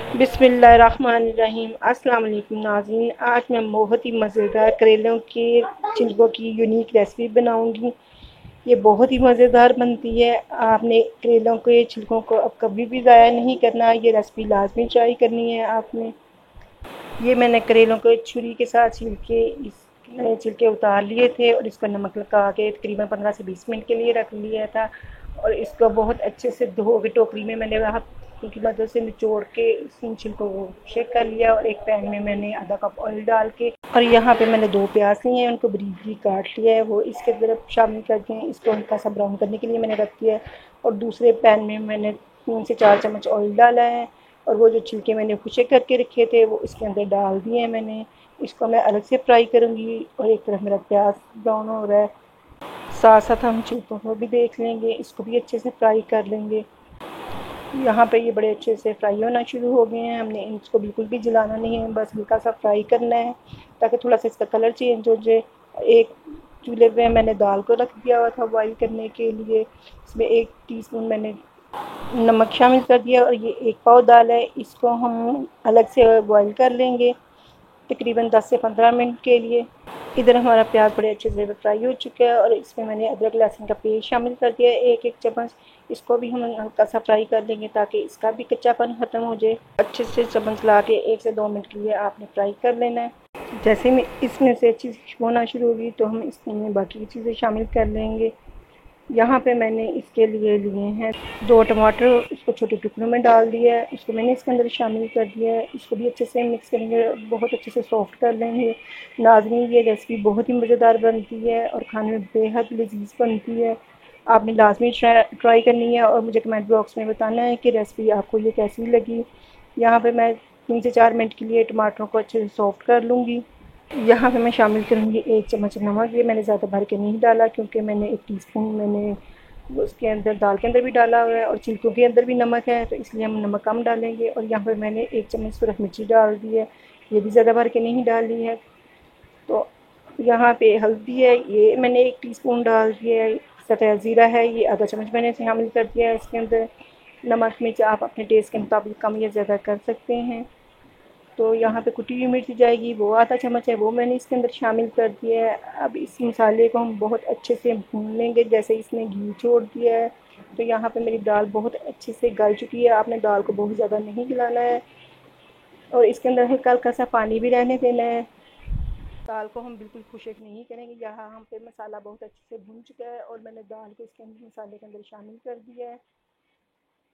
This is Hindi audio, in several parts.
बिस्मिल्लाहिर्रहमानिर्रहीम। अस्सलाम वालेकुम नाज़रीन, आज मैं बहुत ही मज़ेदार करेलों के छिलकों की यूनिक रेसिपी बनाऊंगी। ये बहुत ही मज़ेदार बनती है। आपने करेलों के छिलकों को अब कभी भी ज़ाया नहीं करना। ये रेसिपी लाजमी ट्राई करनी है आपने। ये मैंने करेलों को छुरी के साथ छिलके उतार लिए थे और इसको नमक लगा के तकरीबन 15 से 20 मिनट के लिए रख लिया था। और इसको बहुत अच्छे से धो के टोकरी में मैंने हाथ की मदद से निचोड़ के इन छिलकों को शेक कर लिया। और एक पैन में मैंने आधा कप ऑयल डाल के और यहाँ पे मैंने 2 प्याज लिए हैं, उनको बारीक बारीक काट लिया है, वो इसके तरफ शामिल करके इसको हल्का सा ब्राउन करने के लिए मैंने रख दिया है। और दूसरे पैन में मैंने 3 से 4 चम्मच ऑयल डाला है और वो जो छिलके मैंने खुशे करके रखे थे वो इसके अंदर डाल दिए हैं मैंने। इसको मैं अलग से फ्राई करूँगी। और एक तरफ मेरा प्याज ब्राउन हो रहा है, साथ साथ हम छिलकों को भी देख लेंगे, इसको भी अच्छे से फ्राई कर लेंगे। यहाँ पे ये बड़े अच्छे से फ्राई होना शुरू हो गए हैं। हमने इसको बिल्कुल भी जलाना नहीं है, बस हल्का सा फ्राई करना है ताकि थोड़ा सा इसका कलर चेंज हो जाए। एक चूल्हे पे मैंने दाल को रख दिया हुआ था बॉईल करने के लिए। इसमें 1 टीस्पून मैंने नमक शामिल कर दिया और ये 1 पाव दाल है, इसको हम अलग से बॉईल कर लेंगे तकरीबन 10 से 15 मिनट के लिए। इधर हमारा प्याज बड़े अच्छे से फ्राई हो चुका है और इसमें मैंने अदरक लहसुन का पेस्ट शामिल कर दिया है 1-1 चम्मच। इसको भी हम हल्का सा फ्राई कर लेंगे ताकि इसका भी कच्चापन ख़त्म हो जाए। अच्छे से चम्मच ला के 1 से 2 मिनट के लिए आपने फ्राई कर लेना है। जैसे में इसमें से अच्छी खुशबू होना शुरू होगी तो हम इसमें बाकी की चीज़ें शामिल कर लेंगे। यहाँ पे मैंने इसके लिए हैं 2 टमाटर, उसको छोटे टुकड़ों में डाल दिया है, इसको मैंने इसके अंदर शामिल कर दिया है। इसको भी अच्छे से मिक्स करेंगे, बहुत अच्छे से सॉफ्ट कर लेंगे। नाज़रीन, ये रेसिपी बहुत ही मज़ेदार बनती है और खाने में बेहद लजीज बनती है। आपने लाजमी ट्राई करनी है और मुझे कमेंट बॉक्स में बताना है कि रेसिपी आपको ये कैसी लगी। यहाँ पे मैं 3 से 4 मिनट के लिए टमाटरों को अच्छे से सॉफ्ट कर लूँगी। यहाँ पे मैं शामिल करूँगी 1 चम्मच नमक। ये मैंने ज़्यादा भर के नहीं डाला क्योंकि मैंने 1 टीस्पून मैंने उसके अंदर दाल के अंदर भी डाला हुआ है और छिलकों के अंदर भी नमक है, तो इसलिए हम नमक कम डालेंगे। और यहाँ पे मैंने 1 चम्मच सूरख मिर्ची डाल दी है, ये भी ज़्यादा भर के नहीं डाली है। तो यहाँ पे हल्दी है, ये मैंने 1 टीस्पून डाल दिया है। सफ़ेद ज़ीरा है, ये आधा चम्मच मैंने शामिल कर दिया है इसके अंदर। नमक मिर्च आप अपने टेस्ट के मुताबिक कम या ज़्यादा कर सकते हैं। तो यहाँ पे कुटी हुई मिर्च जाएगी, वो आधा चम्मच है, वो मैंने इसके अंदर शामिल कर दिया है। अब इस मसाले को हम बहुत अच्छे से भून लेंगे। जैसे इसने घी छोड़ दिया है तो यहाँ पे मेरी दाल बहुत अच्छे से गल चुकी है। आपने दाल को बहुत ज़्यादा नहीं गलाना है और इसके अंदर हल्का हल्का सा पानी भी रहने देना है। दाल को हम बिल्कुल खुशक नहीं करेंगे। यहाँ हम पे मसाला बहुत अच्छे से भून चुका है और मैंने दाल को इसके अंदर मसाले के अंदर शामिल कर दिया है।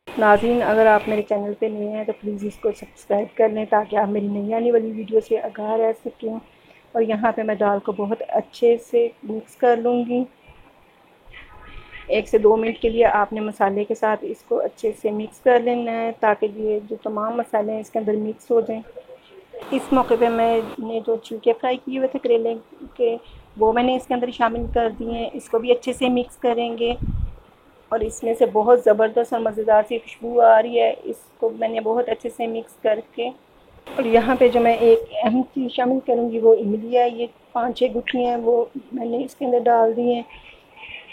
नाज़रीन, अगर आप मेरे चैनल पे नए हैं तो प्लीज़ इसको सब्सक्राइब कर लें ताकि आप मेरी नई आने वाली वीडियो से आगाह रह सकें। और यहाँ पे मैं दाल को बहुत अच्छे से मिक्स कर लूँगी। 1 से 2 मिनट के लिए आपने मसाले के साथ इसको अच्छे से मिक्स कर लेना है ताकि ये जो तमाम मसाले हैं इसके अंदर मिक्स हो जाएं। इस मौके पे मैंने जो छिलके फ्राई किए हुए थे करेले के, वो मैंने इसके अंदर शामिल कर दिए हैं। इसको भी अच्छे से मिक्स करेंगे और इसमें से बहुत ज़बरदस्त और मज़ेदार सी खुशबू आ रही है। इसको मैंने बहुत अच्छे से मिक्स करके और यहाँ पे जो मैं एक अहम चीज़ शामिल करूँगी वो इमली है। ये 5-6 गुठली हैं, वो मैंने इसके अंदर डाल दी हैं।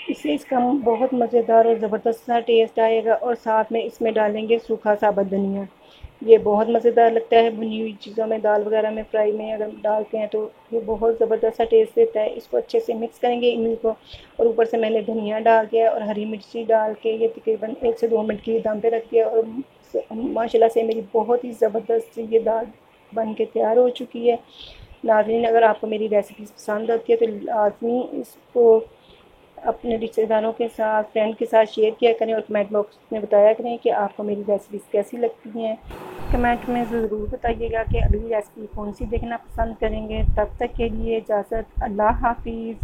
इससे इसका बहुत मज़ेदार और ज़बरदस्त सा टेस्ट आएगा। और साथ में इसमें डालेंगे सूखा साबुत धनिया। ये बहुत मज़ेदार लगता है भुनी हुई चीज़ों में, दाल वगैरह में, फ्राई में अगर डालते हैं तो ये बहुत ज़बरदस्त सा टेस्ट देता है। इसको अच्छे से मिक्स करेंगे इमली को और ऊपर से मैंने धनिया डाल दिया और हरी मिर्ची डाल के ये तकरीबन 1 से 2 मिनट के लिए दम पे रख दिया। और माशाल्लाह से मेरी बहुत ही ज़बरदस्त ये दाल बन के तैयार हो चुकी है। नाज़रीन, अगर आपको मेरी रेसिपी पसंद आती है तो लाजमी इसको अपने रिश्तेदारों के साथ, फ्रेंड के साथ शेयर किया करें और कमेंट बॉक्स में बताया करें कि आपको मेरी रेसिपीज़ कैसी लगती हैं। कमेंट में ज़रूर बताइएगा कि अगली रेसिपी कौन सी देखना पसंद करेंगे। तब तक के लिए इजाज़त, अल्लाह हाफिज़।